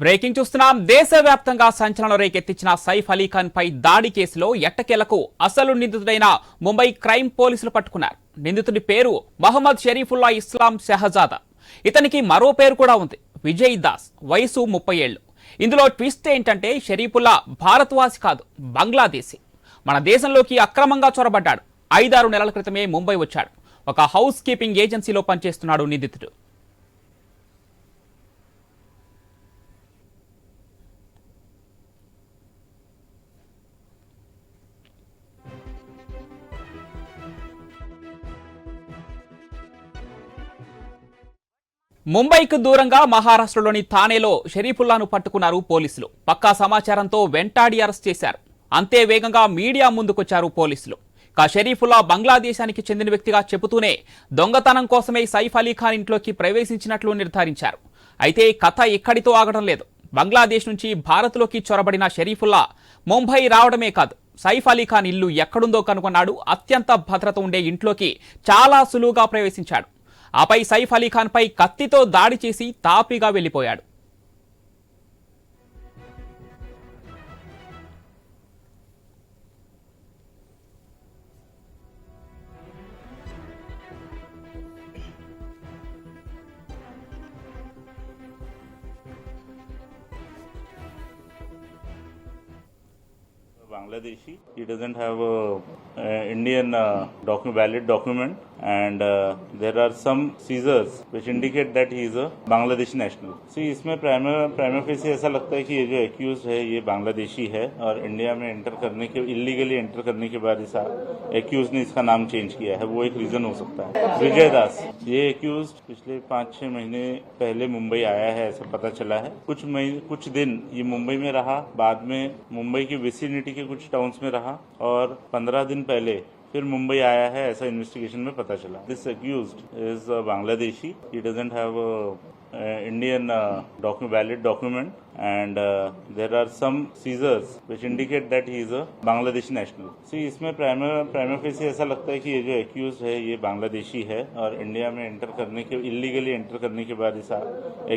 Breaking చూస్తున్నాం. దేశవ్యాప్తంగా సంచలనం రేకెత్తించిన సైఫ్ అలీ ఖాన్ పై దాడి కేసులో ఎట్టకేలకు అసలు నిందితుడైన ముంబై క్రైమ్ పోలీసులు పట్టుకున్నారు. నిందితుడి పేరు మహమ్మద్ షరీఫుల్లా ఇస్లాం షహజాదా. ఇతనికి మరో పేరు కూడా ఉంది, విజయ్ దాస్. వయసు 30 ఏళ్లు. ఇందులో ట్విస్ట్ ఏంటంటే షరీఫుల్లా భారత్వాసి కాదు, బంగ్లాదేశీ. మన దేశంలోకి అక్రమంగా చొరబడ్డాడు. 5-6 నెలల క్రితమే ముంబై వచ్చాడు. ఒక హౌస్ కీపింగ్ ఏజెన్సీలో పనిచేస్తున్నాడు నిందితుడు. ముంబైకు దూరంగా మహారాష్ట్రలోని థానేలో షరీఫుల్లాను పట్టుకున్నారు పోలీసులు. పక్కా సమాచారంతో వెంటాడి అరెస్ట్ చేశారు. అంతే వేగంగా మీడియా ముందుకొచ్చారు పోలీసులు. షరీఫుల్లా బంగ్లాదేశానికి చెందిన వ్యక్తిగా చెబుతూనే దొంగతనం కోసమే సైఫ్ అలీ ఖాన్ ఇంట్లోకి ప్రవేశించినట్లు నిర్ధారించారు. అయితే కథ ఇక్కడితో ఆగడం లేదు. బంగ్లాదేశ్ నుంచి భారత్లోకి చొరబడిన షరీఫుల్లా ముంబై రావడమే కాదు, సైఫ్ అలీ ఖాన్ ఇల్లు ఎక్కడుందో కనుగొన్నాడు. అత్యంత భద్రత ఉండే ఇంట్లోకి చాలా సులువుగా ప్రవేశించాడు. ఆపై సైఫ్ అలీ ఖాన్ పై కత్తితో దాడి చేసి తాపీగా వెళ్లిపోయాడు. Bangladeshi. He doesn't have a Indian valid document, and there are some seizures which indicate that he is a Bangladeshi national. See, इसमें प्राइमा फेसी ऐसा लगता है कि ये जो एक्यूज है ये बांग्लादेशी है और इंडिया में इलीगली एंटर करने के बाद इस एक्यूज ने इसका नाम चेंज किया है, वो एक रीजन हो सकता है। विजय दास, ये एक्यूज पिछले 5-6 महीने पहले मुंबई आया है, ऐसा पता चला है। कुछ दिन ये मुंबई में रहा, बाद में मुंबई की विसिनिटी के कुछ टाउन्स में रहा और 15 दिन पहले फिर मुंबई आया है, ऐसा इन्वेस्टिगेशन में पता चला। This accused is Bangladeshi. He doesn't have Indian valid document, and there are some seizures which indicate that he is a Bangladeshi national. See, इसमें प्राइमा फेसी ऐसा लगता है कि ये जो एक्यूज है ये बांग्लादेशी है और इंडिया में इलीगली एंटर करने के बाद इस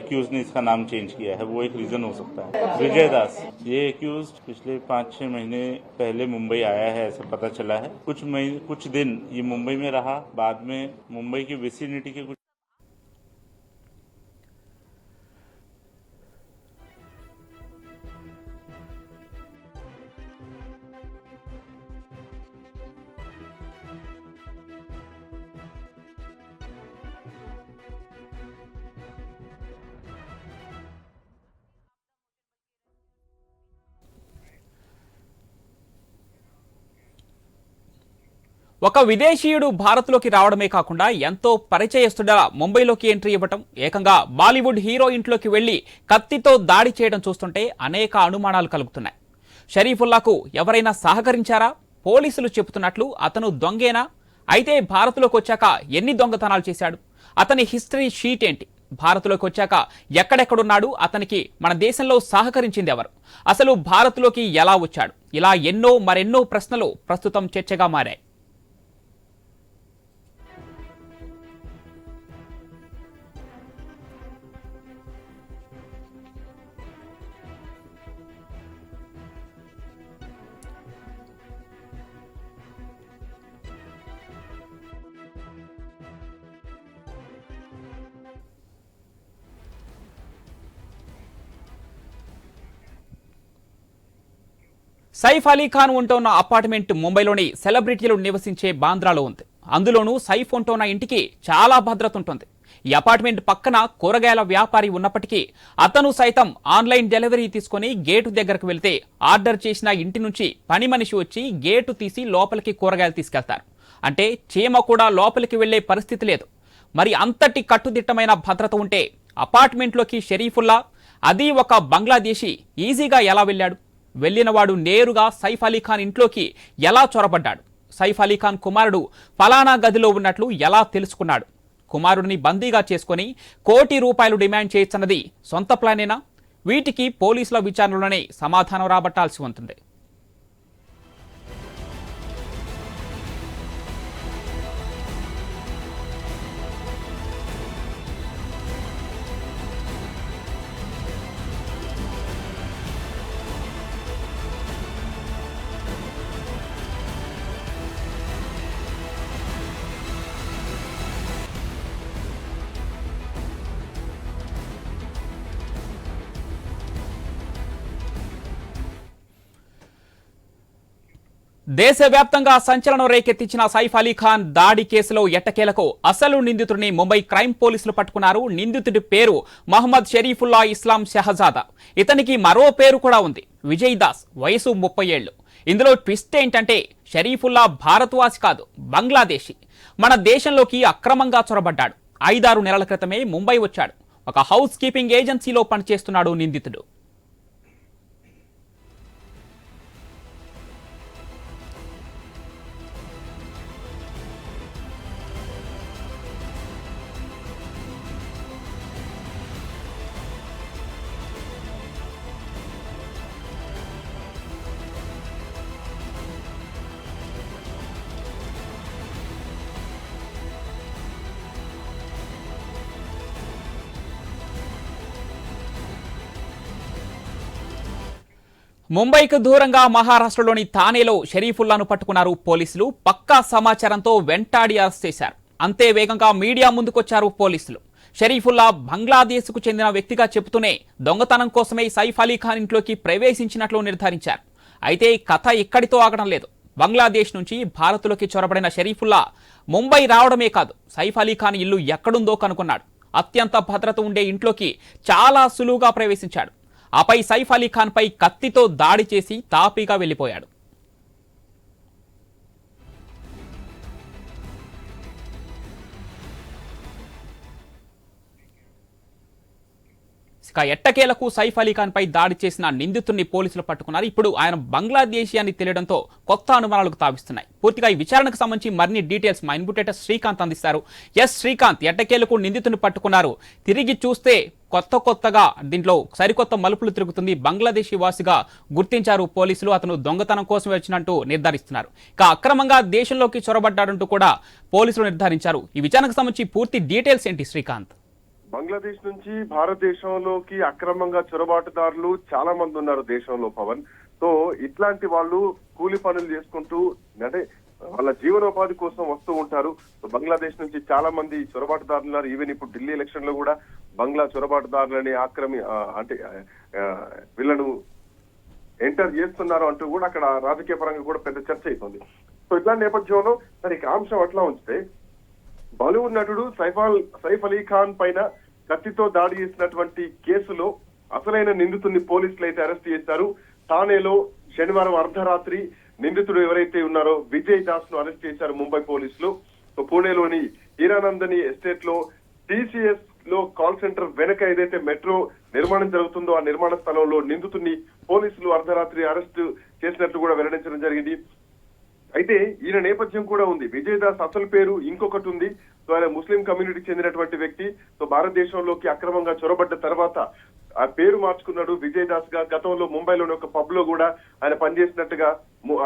एक्यूज ने इसका नाम चेंज किया है, वो एक रीजन हो सकता है। विजय दास, ये एक्यूज पिछले 5-6 महीने पहले मुंबई आया है, ऐसा पता चला है। कुछ दिन ये मुंबई में रहा, बाद में मुंबई की विसिनिटी के कुछ ఒక విదేశీయుడు భారత్లోకి రావడమే కాకుండా ఎంతో పరిచయస్తుడా ముంబైలోకి ఎంట్రీ ఇవ్వటం, ఏకంగా బాలీవుడ్ హీరో ఇంట్లోకి వెళ్లి కత్తితో దాడి చేయడం చూస్తుంటే అనేక అనుమానాలు కలుగుతున్నాయి. షరీఫుల్లాకు ఎవరైనా సహకరించారా? పోలీసులు చెబుతున్నట్లు అతను దొంగేనా? అయితే భారత్లోకి వచ్చాక ఎన్ని దొంగతనాలు చేశాడు? అతని హిస్టరీ షీట్ ఏంటి? భారత్లోకి వచ్చాక ఎక్కడెక్కడున్నాడు? అతనికి మన దేశంలో సహకరించింది ఎవరు? అసలు భారత్లోకి ఎలా వచ్చాడు? ఇలా మరెన్నో ప్రశ్నలు ప్రస్తుతం చర్చగా మారాయి. సైఫ్ అలీ ఖాన్ ఉంటున్న అపార్ట్మెంట్ ముంబైలోని సెలబ్రిటీలు నివసించే బాంద్రాలో ఉంది. అందులోనూ సైఫ్ ఉంటున్న ఇంటికి చాలా భద్రత ఉంటుంది. ఈ అపార్ట్మెంట్ పక్కన కూరగాయల వ్యాపారి ఉన్నప్పటికీ అతను సైతం ఆన్లైన్ డెలివరీ తీసుకుని గేటు దగ్గరకు వెళ్తే ఆర్డర్ చేసిన ఇంటి నుంచి పని మనిషి వచ్చి గేటు తీసి లోపలికి కూరగాయలు తీసుకెళ్తారు. అంటే చీమ కూడా లోపలికి వెళ్లే పరిస్థితి లేదు. మరి అంతటి కట్టుదిట్టమైన భద్రత ఉంటే అపార్ట్మెంట్లోకి షరీఫుల్లా, అది ఒక బంగ్లాదేశీ, ఈజీగా ఎలా వెళ్ళాడు? వెళ్లినవాడు నేరుగా సైఫ్ అలీ ఖాన్ ఇంట్లోకి ఎలా చొరబడ్డాడు? సైఫ్ అలీ ఖాన్ కుమారుడు ఫలానా గదిలో ఉన్నట్లు ఎలా తెలుసుకున్నాడు? కుమారుడిని బందీగా చేసుకుని ₹1 కోటి డిమాండ్ చేయొచ్చన్నది సొంత ప్లానేనా? వీటికి పోలీసుల విచారణలోనే సమాధానం రాబట్టాల్సి ఉంటుంది. దేశవ్యాప్తంగా సంచలనం రేకెత్తించిన సైఫ్ అలీ ఖాన్ దాడి కేసులో ఎట్టకేలకు అసలు నిందితుడిని ముంబై క్రైమ్ పోలీసులు పట్టుకున్నారు. నిందితుడి పేరు మహమ్మద్ షరీఫుల్లా ఇస్లాం షహజాదా. ఇతనికి మరో పేరు కూడా ఉంది, విజయ్ దాస్. వయసు 30 ఏళ్లు. ఇందులో ట్విస్ట్ ఏంటంటే షరీఫుల్లా భారత్వాసి కాదు, బంగ్లాదేశీ. మన దేశంలోకి అక్రమంగా చొరబడ్డాడు. 5-6 నెలల క్రితమే ముంబై వచ్చాడు. ఒక హౌస్ కీపింగ్ ఏజెన్సీలో పనిచేస్తున్నాడు నిందితుడు. ముంబైకి దూరంగా మహారాష్ట్రలోని థానేలో షరీఫుల్లాను పట్టుకున్నారు పోలీసులు. పక్కా సమాచారంతో వెంటాడి అరెస్ట్ చేశారు. అంతే వేగంగా మీడియా ముందుకొచ్చారు పోలీసులు. షరీఫుల్లా బంగ్లాదేశ్కు చెందిన వ్యక్తిగా చెబుతూనే దొంగతనం కోసమే సైఫ్ అలీ ఖాన్ ఇంట్లోకి ప్రవేశించినట్లు నిర్ధారించారు. అయితే కథ ఇక్కడితో ఆగడం లేదు. బంగ్లాదేశ్ నుంచి భారత్లోకి చొరబడిన షరీఫుల్లా ముంబై రావడమే కాదు, సైఫ్ అలీ ఖాన్ ఇల్లు ఎక్కడుందో కనుగొన్నాడు. అత్యంత భద్రత ఉండే ఇంట్లోకి చాలా సులువుగా ప్రవేశించాడు. ఆపై సైఫ్ అలీ ఖాన్ పై కత్తితో దాడి చేసి తాపీగా వెళ్లిపోయాడు. ఇక ఎట్టకేలకు సైఫ్ అలీ ఖాన్ పై దాడి చేసిన నిందితుడిని పోలీసులు పట్టుకున్నారు. ఇప్పుడు ఆయన బంగ్లాదేశీ అని తెలియడంతో కొత్త అనుమానాలకు తావిస్తున్నాయి. పూర్తిగా ఈ విచారణకు సంబంధించి మరిన్ని డీటెయిల్స్ మా ఇన్పుటేటర్ శ్రీకాంత్ అందిస్తారు. ఎస్ శ్రీకాంత్, ఎట్టకేలకు నిందితుడిని పట్టుకున్నారు. తిరిగి చూస్తే కొత్తగా దీంట్లో సరికొత్త మలుపులు తిరుగుతుంది. బంగ్లాదేశీ వాసిగా గుర్తించారు పోలీసులు. అతను దొంగతనం కోసం వచ్చినట్టు నిర్ధారిస్తున్నారు. ఇక అక్రమంగా దేశంలోకి చొరబడ్డాడంటూ కూడా పోలీసులు నిర్ధారించారు. ఈ విచారణకు సంబంధించి పూర్తి డీటెయిల్స్ ఏంటి శ్రీకాంత్? బంగ్లాదేశ్ నుంచి భారతదేశంలోకి అక్రమంగా చొరబాటుదారులు చాలా మంది ఉన్నారు దేశంలో పవన్. సో ఇట్లాంటి వాళ్ళు కూలి పనులు చేసుకుంటూ అంటే వాళ్ళ జీవనోపాధి కోసం వస్తూ ఉంటారు. బంగ్లాదేశ్ నుంచి చాలా మంది చొరబాటుదారులు ఉన్నారు. ఈవెన్ ఇప్పుడు ఢిల్లీ ఎలక్షన్ లో కూడా బంగ్లా చొరబాటుదారులని అంటే వీళ్ళను ఎంటర్ చేస్తున్నారు అంటూ కూడా అక్కడ రాజకీయ పరంగా కూడా పెద్ద చర్చ అవుతుంది. సో ఇట్లాంటి నేపథ్యంలో మరి అంశం అట్లా ఉంచితే బాలీవుడ్ నటుడు సైఫ్ అలీ ఖాన్ పైన కత్తితో దాడి చేసినటువంటి కేసులో అసలైన నిందితుడిని పోలీసులు అయితే అరెస్ట్ చేశారు. థానేలో శనివారం అర్ధరాత్రి నిందితుడు ఎవరైతే ఉన్నారో విజయ్ దాస్ ను అరెస్ట్ చేశారు ముంబై పోలీసులు. సో పూణేలోని హీరానందని ఎస్టేట్ లో టీసీఎస్ లో కాల్ సెంటర్ వెనక ఏదైతే మెట్రో నిర్మాణం జరుగుతుందో ఆ నిర్మాణ స్థలంలో నిందితుడిని పోలీసులు అర్ధరాత్రి అరెస్ట్ చేసినట్టు కూడా వెల్లడించడం జరిగింది. అయితే ఈయన నేపథ్యం కూడా ఉంది. విజయ్ దాస్ అసలు పేరు ఇంకొకటి ఉంది. సో ఆయన ముస్లిం కమ్యూనిటీకి చెందినటువంటి వ్యక్తి. సో భారతదేశంలోకి అక్రమంగా చొరబడ్డ తర్వాత ఆ పేరు మార్చుకున్నాడు విజయ్ దాస్ గా. గతంలో ముంబైలోని ఒక పబ్ లో కూడా ఆయన పనిచేసినట్టుగా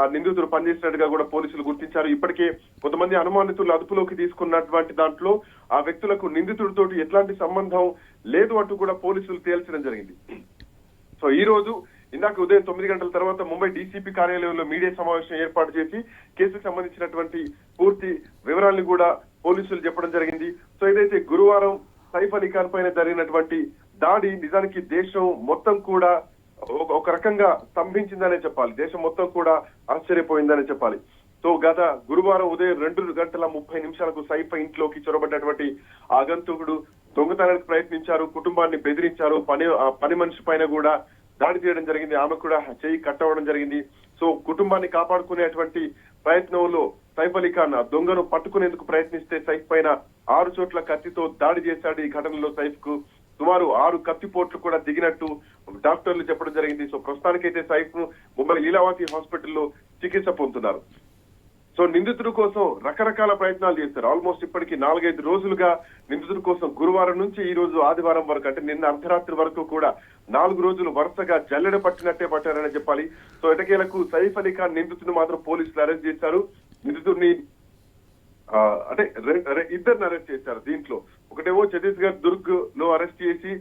ఆ నిందితుడు పనిచేసినట్టుగా కూడా పోలీసులు గుర్తించారు. ఇప్పటికే కొంతమంది అనుమానితులు అదుపులోకి తీసుకున్నటువంటి దాంట్లో ఆ వ్యక్తులకు నిందితుడితోటి ఎట్లాంటి సంబంధం లేదు అంటూ కూడా పోలీసులు తేల్చడం జరిగింది. సో ఈ రోజు ఇందాక ఉదయం 9 గంటల తర్వాత ముంబై డీసీపీ కార్యాలయంలో మీడియా సమావేశం ఏర్పాటు చేసి కేసుకు సంబంధించినటువంటి పూర్తి వివరాలను కూడా పోలీసులు చెప్పడం జరిగింది. సో ఏదైతే గురువారం సైఫ్ అలీ ఖాన్ పైన జరిగినటువంటి దాడి నిజానికి దేశం మొత్తం కూడా ఒక రకంగా స్తంభించిందనే చెప్పాలి. దేశం మొత్తం కూడా ఆశ్చర్యపోయిందనే చెప్పాలి. సో గత గురువారం ఉదయం 2:30 సైఫ్ ఇంట్లోకి చొరబడ్డటువంటి ఆగంతుకుడు దొంగతనానికి ప్రయత్నించారు, కుటుంబాన్ని బెదిరించారు, పని మనిషి పైన కూడా దాడి చేయడం జరిగింది. ఆమె కూడా చేయి కట్టవడం జరిగింది. సో కుటుంబాన్ని కాపాడుకునేటువంటి ప్రయత్నంలో సైఫ్ అలీ ఖాన్ దొంగను పట్టుకునేందుకు ప్రయత్నిస్తే సైఫ్ పైన 6 చోట్ల కత్తితో దాడి చేశాడు. ఈ ఘటనలో సైఫ్ కు సుమారు 6 కత్తిపోట్లు కూడా దిగినట్టు డాక్టర్లు చెప్పడం జరిగింది. సో ప్రస్తుతానికైతే సైఫ్ ముంబై లీలావతి హాస్పిటల్లో చికిత్స పొందుతున్నారు. సో నిందితుడి కోసం రకరకాల ప్రయత్నాలు చేస్తారు. ఆల్మోస్ట్ ఇప్పటికి 4-5 రోజులుగా నిందితుడి కోసం గురువారం నుంచి ఈ రోజు ఆదివారం వరకు అంటే నిన్న అర్ధరాత్రి వరకు కూడా 4 రోజులు వరుసగా జల్లెడ పట్టినట్టే పట్టారని చెప్పాలి. సో ఎటకేలకు సైఫ్ అలీ ఖాన్ నిందితుడిని మాత్రం పోలీసులు అరెస్ట్ చేశారు. నిందితుడిని అంటే ఇద్దరిని అరెస్ట్ చేశారు. దీంట్లో ఒకటేమో ఛత్తీస్గఢ్ దుర్గ్ లో అరెస్ట్ చేసి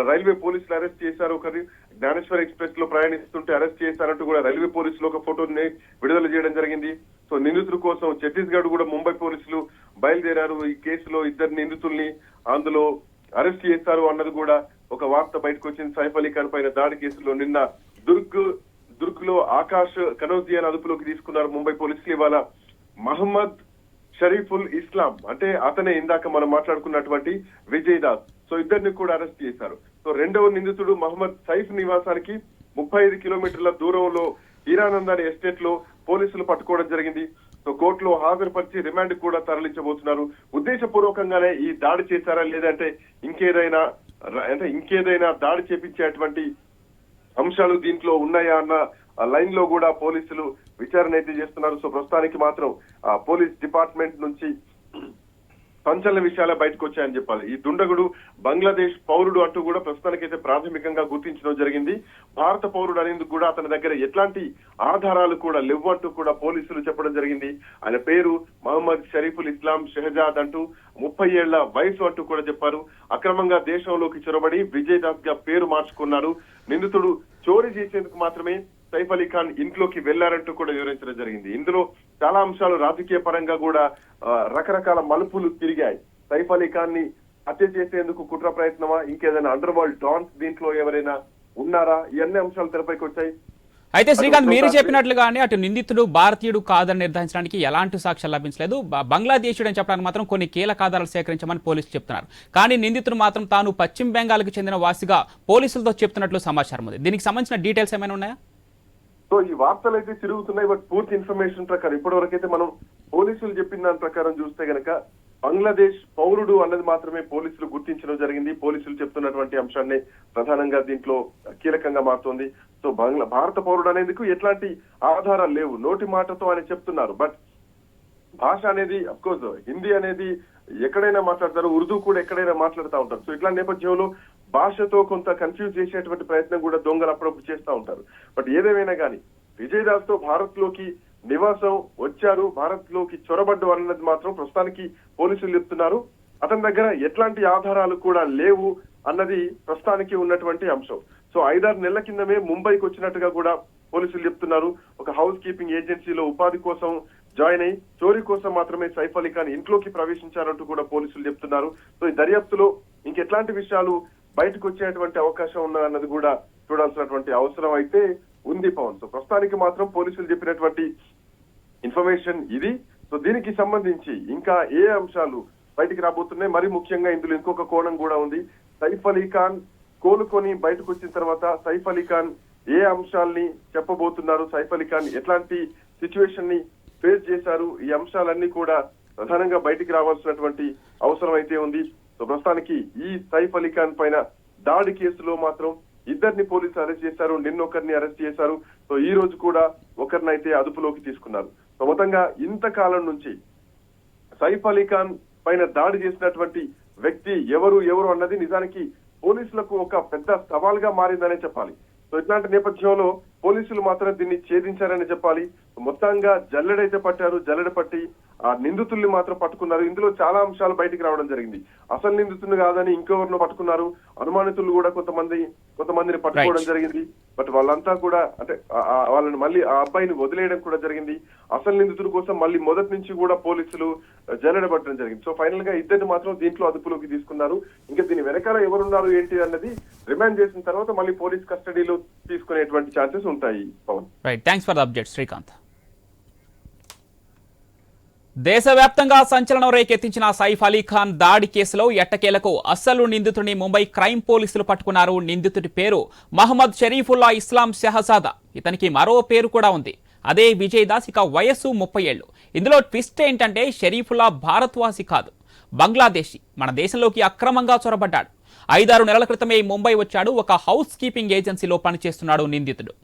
రైల్వే పోలీసులు అరెస్ట్ చేశారు. ఒకరి జ్ఞానేశ్వర్ ఎక్స్ప్రెస్ లో ప్రయాణిస్తుంటే అరెస్ట్ చేశారంటూ కూడా రైల్వే పోలీసులు ఒక ఫోటోని విడుదల చేయడం జరిగింది. సో నిందితుల కోసం ఛత్తీస్గఢ్ కూడా ముంబై పోలీసులు బయలుదేరారు. ఈ కేసులో 2 నిందితుల్ని అందులో అరెస్ట్ చేశారు అన్నది కూడా ఒక వార్త బయటకు వచ్చింది. సైఫ్ అలీ ఖాన్ పైన దాడి కేసులో నిన్న దుర్గ్ లో ఆకాష్ కనౌజియాని అదుపులోకి తీసుకున్నారు ముంబై పోలీసులు. ఇవాళ మహమ్మద్ షరీఫుల్ ఇస్లాం అంటే అతనే ఇందాక మనం మాట్లాడుకున్నటువంటి విజయ్ దాస్. సో ఇద్దరిని కూడా అరెస్ట్ చేశారు. సో రెండవ నిందితుడు మహమ్మద్ సైఫ్ నివాసానికి 35 కిలోమీటర్ల దూరంలో హీరానంద్ అనే ఎస్టేట్ లో పోలీసులు పట్టుకోవడం జరిగింది. సో కోర్టులో హాజరుపరిచి రిమాండ్ కూడా తరలించబోతున్నారు. ఉద్దేశపూర్వకంగానే ఈ దాడి చేశారా లేదంటే ఇంకేదైనా దాడి చేపించేటువంటి అంశాలు దీంట్లో ఉన్నాయా అన్న లైన్ లో కూడా పోలీసులు విచారణ అయితే చేస్తున్నారు. సో ప్రస్తుతానికి మాత్రం పోలీస్ డిపార్ట్మెంట్ నుంచి సంచలన విషయాలే బయటకు వచ్చాయని చెప్పాలి. ఈ దుండగుడు బంగ్లాదేశ్ పౌరుడు అంటూ కూడా ప్రస్తుతానికైతే ప్రాథమికంగా గుర్తించడం జరిగింది. భారత పౌరుడు అనేందుకు కూడా అతని దగ్గర ఎట్లాంటి ఆధారాలు కూడా లేవు అంటూ కూడా పోలీసులు చెప్పడం జరిగింది. ఆయన పేరు మహమ్మద్ షరీఫుల్ ఇస్లాం షెహజాద్ అంటూ 30 ఏళ్ల వయసు అంటూ కూడా చెప్పారు. అక్రమంగా దేశంలోకి చొరబడి విజయ్ దాస్ గా పేరు మార్చుకున్నారు. నిందితుడు చోరీ చేసేందుకు మాత్రమే సైఫ్ అలీ ఖాన్ ఇంట్లోకి వెళ్లారంటూ కూడా వివరించడం జరిగింది. ఇందులో చాలా అంశాలు రాజకీయ పరంగా కూడా రకరకాల మలుపులు తిరిగాయి. సైఫ్ అలీ ఖాన్ ని హత్య చేసేందుకు కుట్ర ప్రయత్నమా, ఇంకేదైనా అండర్ వరల్డ్ డాన్స్ దీంట్లో ఎవరైనా ఉన్నారా, ఇవన్నీ అంశాలు తెరపైకి వచ్చాయి. అయితే శ్రీకాంత్, మీరు చెప్పినట్లుగానే అటు నిందితుడు భారతీయుడు కాదని నిర్ధారించడానికి ఎలాంటి సాక్ష్యాలు లభించలేదు. బంగ్లాదేశీయుడు అని చెప్పడానికి మాత్రం కొన్ని కీలక ఆధారాలు సేకరించమని పోలీసులు చెప్తున్నారు. కానీ నిందితుడు మాత్రం తాను పశ్చిమ బెంగాల్కి చెందిన వాసిగా పోలీసులతో చెప్తున్నట్లు సమాచారం ఉంది. దీనికి సంబంధించిన డీటెయిల్స్ ఏమైనా ఉన్నాయా? సో ఈ వార్తలు అయితే తిరుగుతున్నాయి. బట్ పూర్తి ఇన్ఫర్మేషన్ ప్రకారం ఇప్పటివరకైతే మనం పోలీసులు చెప్పిన దాని ప్రకారం చూస్తే గనక బంగ్లాదేశ్ పౌరుడు అన్నది మాత్రమే పోలీసులు గుర్తించడం జరిగింది. పోలీసులు చెప్తున్నటువంటి అంశాన్ని ప్రధానంగా దీంట్లో కీలకంగా మారుతోంది. సో భారత పౌరుడు అనేందుకు ఎట్లాంటి ఆధారాలు లేవు, నోటి మాటతో అని చెప్తున్నారు. బట్ భాష అనేది అఫ్కోర్స్ హిందీ అనేది ఎక్కడైనా మాట్లాడతారు, ఉర్దూ కూడా ఎక్కడైనా మాట్లాడుతూ ఉంటారు. సో ఇట్లాంటి నేపథ్యంలో భాషతో కొంత కన్ఫ్యూజ్ చేసేటువంటి ప్రయత్నం కూడా దొంగలు అప్పుడప్పుడు చేస్తూ ఉంటారు. బట్ ఏదేమైనా కానీ విజయ్ దాస్ తో భారత్ లోకి నివాసం వచ్చారు, భారత్ లోకి చొరబడ్డు అన్నది మాత్రం ప్రస్తుతానికి పోలీసులు చెప్తున్నారు. అతని దగ్గర ఎట్లాంటి ఆధారాలు కూడా లేవు అన్నది ప్రస్తుతానికి ఉన్నటువంటి అంశం. సో 5-6 నెలల కిందమే ముంబైకి వచ్చినట్టుగా కూడా పోలీసులు చెప్తున్నారు. ఒక హౌస్ కీపింగ్ ఏజెన్సీలో ఉపాధి కోసం జాయిన్ అయి చోరీ కోసం మాత్రమే సైఫ్ అలీ ఖాన్ ఇంట్లోకి ప్రవేశించారంటూ కూడా పోలీసులు చెప్తున్నారు. సో ఈ దర్యాప్తులో ఇంకెట్లాంటి విషయాలు బయటకు వచ్చేటువంటి అవకాశం ఉన్నదన్నది కూడా చూడాల్సినటువంటి అవసరం అయితే ఉంది పవన్. సో ప్రస్తుతానికి మాత్రం పోలీసులు చెప్పినటువంటి ఇన్ఫర్మేషన్ ఇది. సో దీనికి సంబంధించి ఇంకా ఏ అంశాలు బయటికి రాబోతున్నాయి, మరి ముఖ్యంగా ఇందులో ఇంకొక కోణం కూడా ఉంది. సైఫ్ అలీ ఖాన్ కోలుకొని బయటకు వచ్చిన తర్వాత సైఫ్ అలీ ఖాన్ ఏ అంశాల్ని చెప్పబోతున్నారు, సైఫ్ అలీ ఖాన్ ఎట్లాంటి సిచ్యువేషన్ ని ఫేస్ చేశారు, ఈ అంశాలన్నీ కూడా ప్రధానంగా బయటికి రావాల్సినటువంటి అవసరం అయితే ఉంది. సో ప్రస్తుతానికి ఈ సైఫ్ అలీ ఖాన్ పైన దాడి కేసులో మాత్రం ఇద్దరిని పోలీసులు అరెస్ట్ చేశారు, నిన్నొకరిని అరెస్ట్ చేశారు. సో ఈ రోజు కూడా ఒకరినైతే అదుపులోకి తీసుకున్నారు. సో మొత్తంగా ఇంతకాలం నుంచి సైఫ్ అలీ ఖాన్ పైన దాడి చేసినటువంటి వ్యక్తి ఎవరు అన్నది నిజానికి పోలీసులకు ఒక పెద్ద సవాల్గా మారిందనే చెప్పాలి. సో ఇట్లాంటి నేపథ్యంలో పోలీసులు మాత్రం దీన్ని ఛేదించారని చెప్పాలి. మొత్తంగా జల్లెడైతే పట్టారు, జల్లెడ పట్టి ఆ నిందితుల్ని మాత్రం పట్టుకున్నారు. ఇందులో చాలా అంశాలు బయటికి రావడం జరిగింది. అసలు నిందితులు కాదని ఇంకెవరినో పట్టుకున్నారు, అనుమానితులు కూడా కొంతమందిని పట్టుకోవడం జరిగింది. బట్ వాళ్ళంతా కూడా అంటే వాళ్ళని మళ్ళీ ఆ అబ్బాయిని వదిలేయడం కూడా జరిగింది. అసలు నిందితుల కోసం మళ్ళీ మొదటి నుంచి కూడా పోలీసులు జల్లెడ పట్టడం జరిగింది. సో ఫైనల్ గా ఇద్దరిని మాత్రం దీంట్లో అదుపులోకి తీసుకున్నారు. ఇంకా దీని వెనకాల ఎవరున్నారు ఏంటి అన్నది రిమాండ్ చేసిన తర్వాత మళ్ళీ పోలీస్ కస్టడీలో తీసుకునేటువంటి ఛాన్సెస్ ఉంటాయి. Pavan, right, thanks for the update Srikanth. దేశవ్యాప్తంగా సంచలనం రేకెత్తించిన సైఫ్ అలీ ఖాన్ దాడి కేసులో ఎట్టకేలకు అసలు నిందితుడిని ముంబై క్రైమ్ పోలీసులు పట్టుకున్నారు. నిందితుడి పేరు మహమ్మద్ షరీఫుల్లా ఇస్లాం షెహజాదా. ఇతనికి మరో పేరు కూడా ఉంది, అదే విజయ్ దాస్. ఇక వయస్సు 30 ఏళ్లు. ఇందులో ట్విస్ట్ ఏంటంటే షరీఫుల్లా భారత్వాసి కాదు, బంగ్లాదేశీ. మన దేశంలోకి అక్రమంగా చొరబడ్డాడు. 5-6 నెలల క్రితమే ముంబై వచ్చాడు. ఒక హౌస్ కీపింగ్ ఏజెన్సీలో పనిచేస్తున్నాడు నిందితుడు.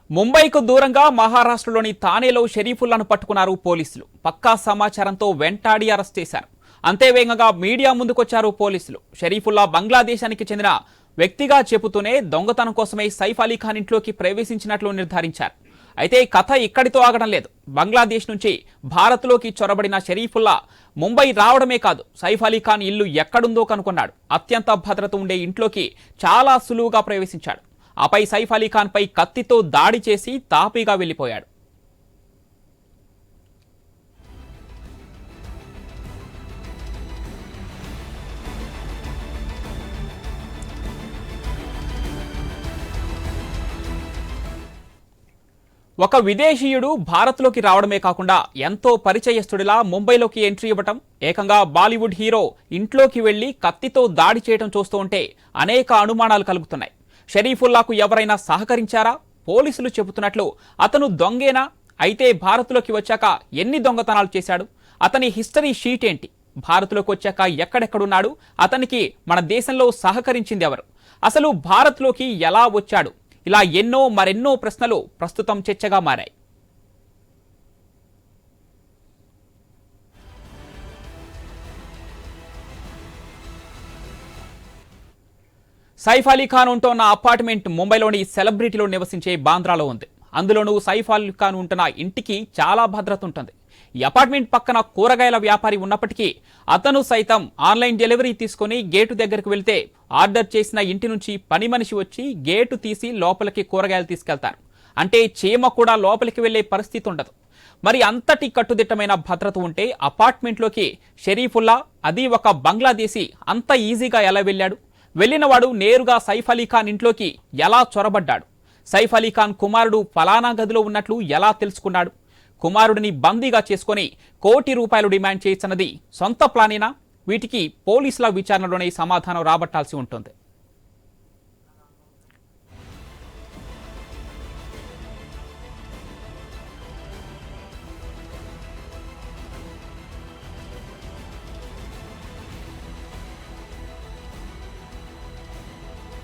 ముంబైకు దూరంగా మహారాష్ట్రలోని థానేలో షరీఫుల్లాను పట్టుకున్నారు పోలీసులు. పక్కా సమాచారంతో వెంటాడి అరెస్ట్ చేశారు. అంతే వేగంగా మీడియా ముందుకొచ్చారు పోలీసులు. షరీఫుల్లా బంగ్లాదేశానికి చెందిన వ్యక్తిగా చెబుతూనే దొంగతనం కోసమే సైఫ్ అలీ ఖాన్ ఇంట్లోకి ప్రవేశించినట్లు నిర్ధారించారు. అయితే కథ ఇక్కడితో ఆగడం లేదు. బంగ్లాదేశ్ నుంచి భారత్లోకి చొరబడిన షరీఫుల్లా ముంబై రావడమే కాదు, సైఫ్ అలీ ఖాన్ ఇల్లు ఎక్కడుందో కనుగొన్నాడు. అత్యంత భద్రత ఉండే ఇంట్లోకి చాలా సులువుగా ప్రవేశించాడు. ఆపై సైఫ్ అలీ ఖాన్ పై కత్తితో దాడి చేసి తాపీగా వెళ్లిపోయాడు. ఒక విదేశీయుడు భారత్లోకి రావడమే కాకుండా ఎంతో పరిచయస్తుడిలా ముంబైలోకి ఎంట్రీ ఇవ్వటం, ఏకంగా బాలీవుడ్ హీరో ఇంట్లోకి వెళ్లి కత్తితో దాడి చేయడం చూస్తూ ఉంటే అనేక అనుమానాలు కలుగుతున్నాయి. షరీఫుల్లాకు ఎవరైనా సహకరించారా? పోలీసులు చెబుతున్నట్లు అతను దొంగేనా? అయితే భారత్లోకి వచ్చాక ఎన్ని దొంగతనాలు చేశాడు? అతని హిస్టరీ షీట్ ఏంటి? భారత్లోకి వచ్చాక ఎక్కడెక్కడున్నాడు? అతనికి మన దేశంలో సహకరించింది ఎవరు? అసలు భారత్లోకి ఎలా వచ్చాడు? ఇలా ఎన్నో మరెన్నో ప్రశ్నలు ప్రస్తుతం చర్చగా మారాయి. సైఫ్ అలీ ఖాన్ ఉంటున్న అపార్ట్మెంట్ ముంబైలోని సెలబ్రిటీలో నివసించే బాంద్రాలో ఉంది. అందులోనూ సైఫ్ అలీ ఖాన్ ఉంటున్న ఇంటికి చాలా భద్రత ఉంటుంది. ఈ అపార్ట్మెంట్ పక్కన కూరగాయల వ్యాపారి ఉన్నప్పటికీ అతను సైతం ఆన్లైన్ డెలివరీ తీసుకుని గేటు దగ్గరకు వెళ్తే ఆర్డర్ చేసిన ఇంటి నుంచి పని మనిషి వచ్చి గేటు తీసి లోపలికి కూరగాయలు తీసుకెళ్తారు. అంటే చీమ కూడా లోపలికి వెళ్లే పరిస్థితి ఉండదు. మరి అంతటి కట్టుదిట్టమైన భద్రత ఉంటే అపార్ట్మెంట్లోకి షరీఫుల్లా, అది ఒక బంగ్లాదేశీ, అంత ఈజీగా ఎలా వెళ్ళాడు? వెళ్లినవాడు నేరుగా సైఫ్ అలీ ఖాన్ ఇంట్లోకి ఎలా చొరబడ్డాడు? సైఫ్ అలీ ఖాన్ కుమారుడు ఫలానా గదిలో ఉన్నట్లు ఎలా తెలుసుకున్నాడు? కుమారుడిని బందీగా చేసుకుని ₹1 కోటి డిమాండ్ చేస్తున్నది సొంత ప్లానేనా? వీటికి పోలీసుల విచారణలోనే సమాధానం రాబట్టాల్సి ఉంటుంది.